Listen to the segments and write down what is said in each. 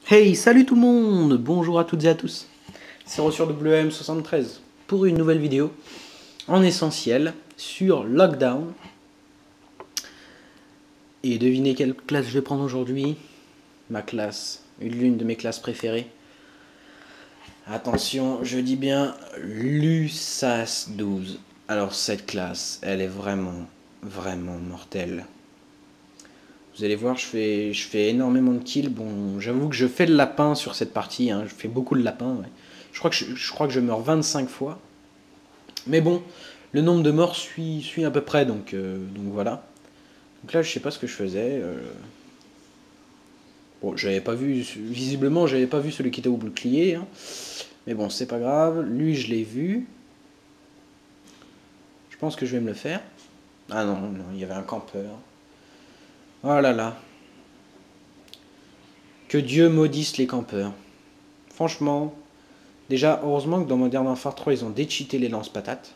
Hey, salut tout le monde! Bonjour à toutes et à tous. C'est Rosur WM73 pour une nouvelle vidéo en essentiel sur Lockdown. Et devinez quelle classe je vais prendre aujourd'hui? Ma classe, l'une de mes classes préférées. Attention, je dis bien l'USAS 12. Alors cette classe, elle est vraiment mortelle. Vous allez voir, je fais énormément de kills. Bon, j'avoue que je fais le lapin sur cette partie. Hein. Je fais beaucoup de lapin. Ouais. Je crois que je meurs 25 fois. Mais bon, le nombre de morts suit à peu près. Donc voilà. Donc là, je sais pas ce que je faisais. Bon, j'avais pas vu. Visiblement, j'avais pas vu celui qui était au bouclier. Hein. Mais bon, c'est pas grave. Lui, je l'ai vu. Je pense que je vais me le faire. Ah non, il y avait un campeur. Oh là là. Que Dieu maudisse les campeurs. Franchement, déjà, heureusement que dans Modern Warfare 3, ils ont décheaté les lance-patates.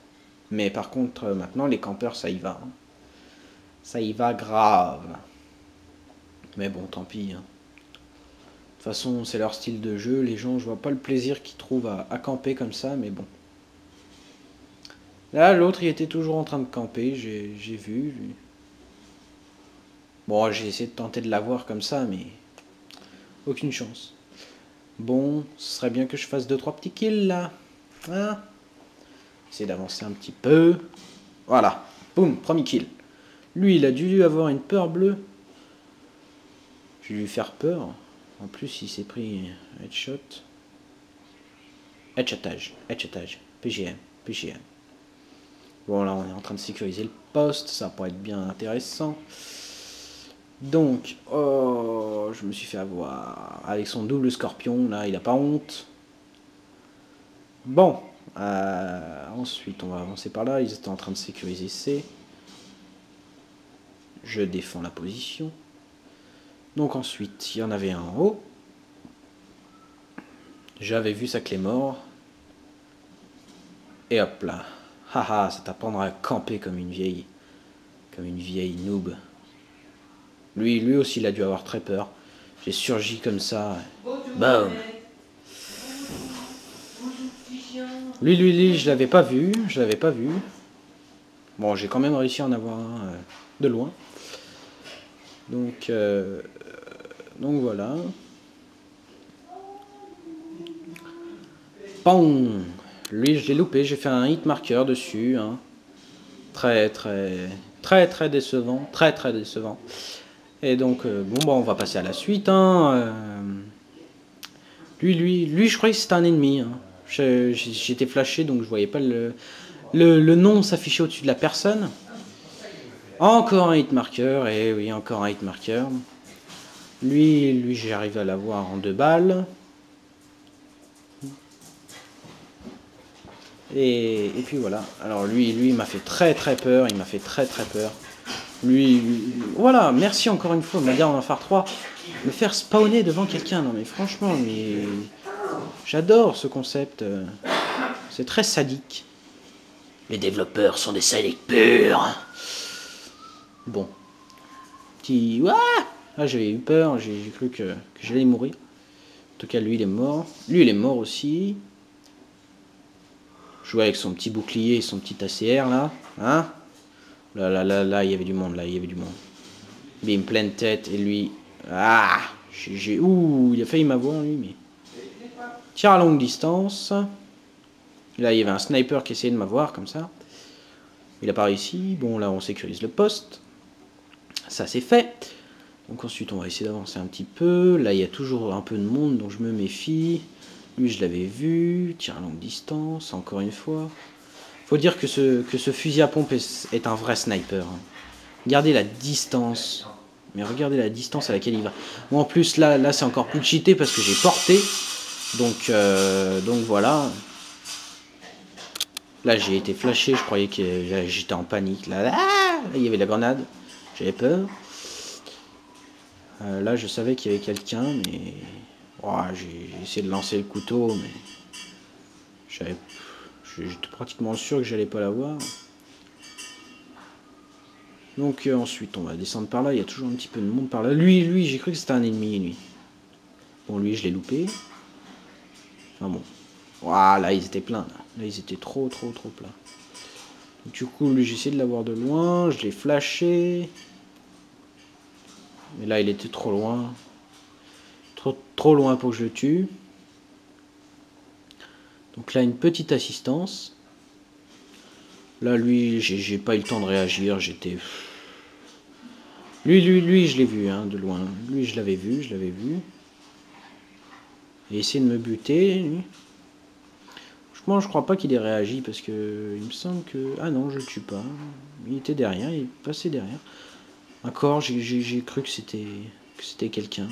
Mais par contre, maintenant, les campeurs, ça y va. Hein. Ça y va grave. Mais bon, tant pis. Hein. De toute façon, c'est leur style de jeu. Les gens, je vois pas le plaisir qu'ils trouvent à camper comme ça, mais bon. Là, l'autre, il était toujours en train de camper, j'ai vu. Lui. Bon, j'ai essayé de tenter de l'avoir comme ça, mais aucune chance. Bon, ce serait bien que je fasse 2-3 petits kills, là. Hein? Essayer d'avancer un petit peu. Voilà. Boum, premier kill. Lui, il a dû avoir une peur bleue. Je vais lui faire peur. En plus, il s'est pris headshot. Headshotage. PGM. Bon, là, on est en train de sécuriser le poste. Ça pourrait être bien intéressant. Donc, oh, je me suis fait avoir. Avec son double scorpion, là, il a pas honte. Bon. Ensuite, on va avancer par là. Ils étaient en train de sécuriser C. Je défends la position. Donc ensuite, il y en avait un en haut. J'avais vu sa clé mort. Et hop là. Haha, ça t'apprendra à camper comme une vieille noob. Lui aussi, il a dû avoir très peur. J'ai surgi comme ça. Boum. Lui, je l'avais pas vu. Bon, j'ai quand même réussi à en avoir un de loin. Donc voilà. Pong. Lui, je l'ai loupé. J'ai fait un hit marqueur dessus. Hein. Très décevant. Très décevant. Et donc, bon, bah, on va passer à la suite. Hein. Lui, je croyais que c'était un ennemi. Hein. J'étais flashé, donc je voyais pas le nom s'afficher au-dessus de la personne. Encore un hit marqueur, et oui, encore un hit marqueur. Lui j'ai arrivé à l'avoir en 2 balles. Et puis voilà. Alors lui il m'a fait très peur. Il m'a fait très peur. Lui, voilà, merci encore une fois, Modern Warfare 3. Me faire spawner devant quelqu'un. Non mais franchement, mais j'adore ce concept. C'est très sadique. Les développeurs sont des sadiques purs. Bon. Petit... Ouah, ah, j'avais eu peur, j'ai cru que j'allais mourir. En tout cas, lui, il est mort. Lui, il est mort aussi. Je jouais avec son petit bouclier et son petit ACR, là. Hein? Là, il y avait du monde, Bim, pleine tête, et lui... Ah! Ouh, il a failli m'avoir, lui, mais... Tir à longue distance. Là, il y avait un sniper qui essayait de m'avoir, comme ça. Il a pas réussi. Bon, là, on sécurise le poste. Ça, c'est fait. Donc ensuite, on va essayer d'avancer un petit peu. Là, il y a toujours un peu de monde, donc je me méfie. Lui, je l'avais vu. Tir à longue distance, encore une fois. Faut dire que ce fusil à pompe est un vrai sniper. Hein. Regardez la distance. Mais regardez la distance à laquelle il va. Bon, en plus, là c'est encore plus cheaté parce que j'ai porté. Donc voilà. Là, j'ai été flashé. Je croyais que j'étais en panique. Là, il y avait la grenade. J'avais peur. Là, je savais qu'il y avait quelqu'un, mais... Oh, j'ai essayé de lancer le couteau, mais... J'étais pratiquement sûr que j'allais pas l'avoir. Donc ensuite, on va descendre par là. Il y a toujours un petit peu de monde par là. Lui, j'ai cru que c'était un ennemi, lui. Bon, lui, je l'ai loupé. Enfin bon. Voilà, ils étaient pleins. Là, ils étaient trop pleins. Du coup, lui, j'ai essayé de l'avoir de loin. Je l'ai flashé. Mais là, il était trop loin. Trop loin pour que je le tue. Donc là, une petite assistance. Là, lui, j'ai pas eu le temps de réagir. J'étais... Lui, je l'ai vu, hein, de loin. Lui, je l'avais vu. Et essayer de me buter, lui. Franchement, je crois pas qu'il ait réagi, parce que... Il me semble que... Ah non, je le tue pas. Il était derrière, il est passé derrière. Encore, j'ai cru que c'était quelqu'un.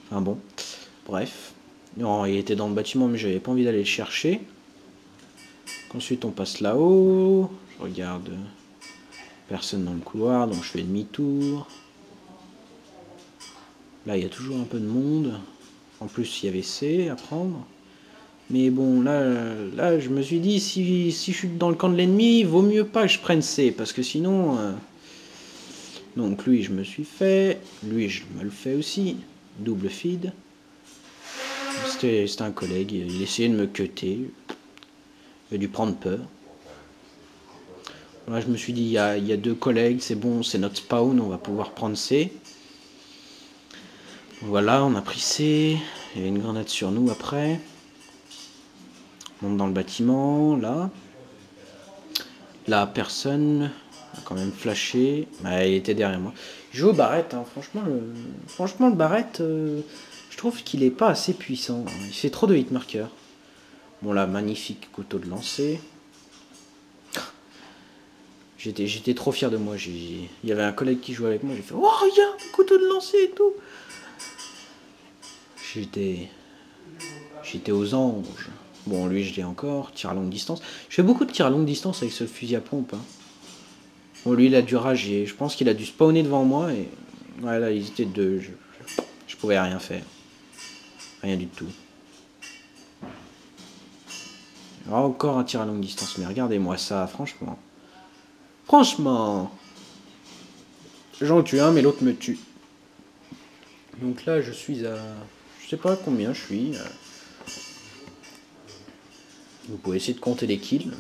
Enfin bon, bref. Non, il était dans le bâtiment, mais j'avais pas envie d'aller le chercher. Ensuite, on passe là-haut. Je regarde. Personne dans le couloir, donc je fais demi-tour. Là, il y a toujours un peu de monde. En plus, il y avait C à prendre. Mais bon, là je me suis dit, si je suis dans le camp de l'ennemi, vaut mieux pas que je prenne C, parce que sinon... Donc lui, je me suis fait. Lui, je me le fais aussi. Double feed. C'était un collègue, il essayait de me cutter. Il a dû prendre peur. Là, je me suis dit, il y a 2 collègues, c'est bon, c'est notre spawn, on va pouvoir prendre C. Voilà, on a pris C. Il y a une grenade sur nous après. On monte dans le bâtiment, là. Là, personne a quand même flashé. Il était derrière moi. Je joue au Barrett, hein. Franchement, le Barrett, je trouve qu'il est pas assez puissant. Il fait trop de hitmarker. Bon, là, magnifique couteau de lancer. J'étais trop fier de moi. Il y avait un collègue qui jouait avec moi. J'ai fait, oh, regarde, couteau de lancer et tout. J'étais aux anges. Bon, lui, je l'ai encore. Tir à longue distance. Je fais beaucoup de tir à longue distance avec ce fusil à pompe. Hein. Bon, lui, il a dû rager. Je pense qu'il a dû spawner devant moi. Et ouais, là, ils étaient 2. Je pouvais rien faire. Rien du tout. Encore un tir à longue distance. Mais regardez-moi ça, franchement. J'en tue un, mais l'autre me tue. Donc là, je suis à... Je sais pas combien je suis. Vous pouvez essayer de compter les kills.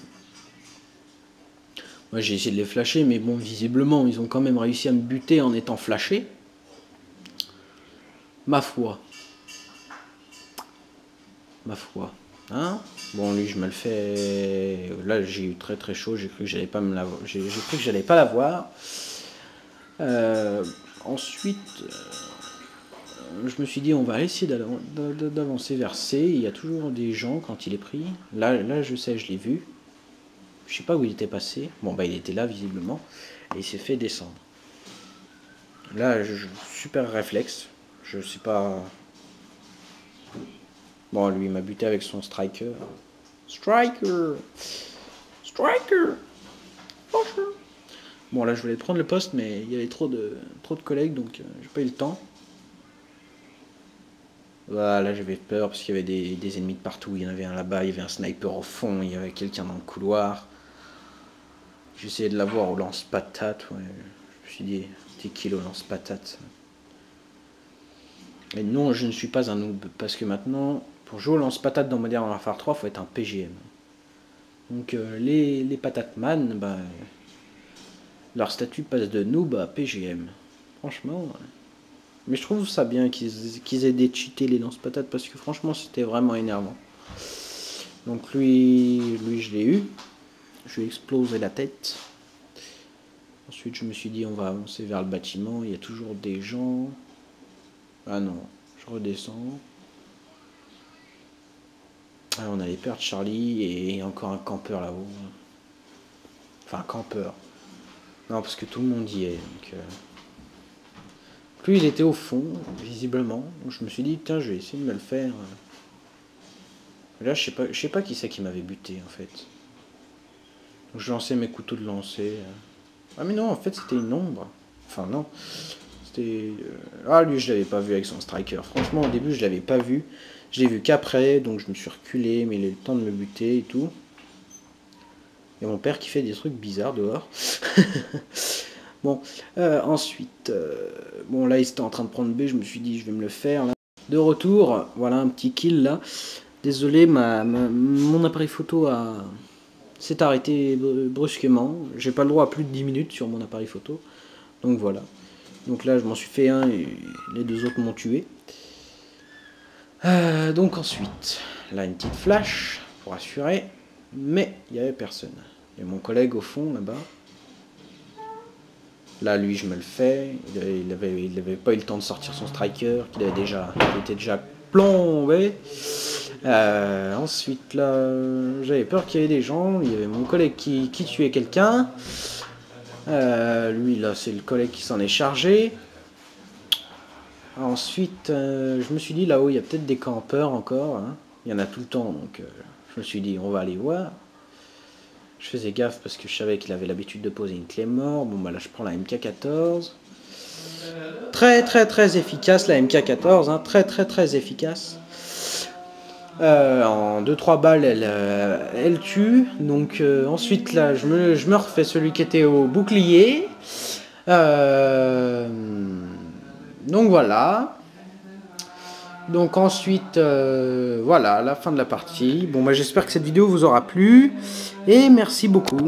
Moi, j'ai essayé de les flasher, mais bon, visiblement, ils ont quand même réussi à me buter en étant flashés. Ma foi. Hein? Bon, lui, je me le fais... Là, j'ai eu très chaud. J'ai cru que j'allais pas me l'avoir. J'ai cru que j'allais pas l'avoir. Ensuite, je me suis dit, on va essayer d'avancer vers C. Il y a toujours des gens quand il est pris. Là, je sais, je l'ai vu. Je sais pas où il était passé. Bon, il était là, visiblement. Et il s'est fait descendre. Là, super réflexe. Je sais pas... Bon, lui, il m'a buté avec son striker. Striker. Bon, là, je voulais prendre le poste, mais il y avait trop de collègues, donc j'ai pas eu le temps. Voilà, j'avais peur parce qu'il y avait des ennemis de partout. Il y en avait un là-bas, il y avait un sniper au fond, il y avait quelqu'un dans le couloir. J'essayais de l'avoir au lance-patate. Ouais. Je me suis dit, t'es kill au lance-patate. Et non, je ne suis pas un noob, parce que maintenant, pour jouer au lance-patate dans Modern Warfare 3, il faut être un PGM. Donc les patates man, leur statut passe de noob à PGM. Franchement. Ouais. Mais je trouve ça bien qu'ils aient décheaté les lance-patates, parce que franchement, c'était vraiment énervant. Donc lui je l'ai eu. Je lui ai explosé la tête. Ensuite, je me suis dit, on va avancer vers le bâtiment. Il y a toujours des gens. Ah non, je redescends. Ah, on allait perdre Charlie et encore un campeur là-haut. Enfin, un campeur. Non, parce que tout le monde y est. Donc, Lui, il était au fond, visiblement. Donc, je me suis dit, tiens, je vais essayer de me le faire. Là, je sais pas qui c'est qui m'avait buté, en fait. Donc, je lançais mes couteaux de lancer. Ah, mais non, en fait, c'était une ombre. Enfin, non. C'était... Ah, lui, je l'avais pas vu avec son striker. Franchement, au début, je l'avais pas vu. Je l'ai vu qu'après, donc je me suis reculé, mais il a eu le temps de me buter et tout. Et mon père qui fait des trucs bizarres dehors. Bon, ensuite, bon là, il était en train de prendre B, je me suis dit, je vais me le faire, là. De retour, voilà, un petit kill, là. Désolé, mon appareil photo s'est arrêté brusquement. J'ai pas le droit à plus de 10 minutes sur mon appareil photo. Donc voilà. Donc là, je m'en suis fait un et les deux autres m'ont tué. Donc ensuite, là, une petite flash pour assurer. Mais il n'y avait personne. Il y a mon collègue au fond, là-bas. Là, lui, je me le fais. Il avait pas eu le temps de sortir son striker, il était déjà plombé. Ensuite, là, j'avais peur qu'il y ait des gens. Il y avait mon collègue qui tuait quelqu'un. Lui, là, c'est le collègue qui s'en est chargé. Ensuite, je me suis dit, là-haut, il y a peut-être des campeurs encore. Hein. Il y en a tout le temps, donc je me suis dit, on va aller voir. Je faisais gaffe parce que je savais qu'il avait l'habitude de poser une clé mort. Bon, bah là, je prends la MK14. Très efficace, la MK14. Hein. Très efficace. En 2-3 balles, elle tue. Donc, ensuite, là, je me refais celui qui était au bouclier. Donc, voilà. Donc ensuite, voilà, la fin de la partie. Bon, bah, j'espère que cette vidéo vous aura plu. Et merci beaucoup.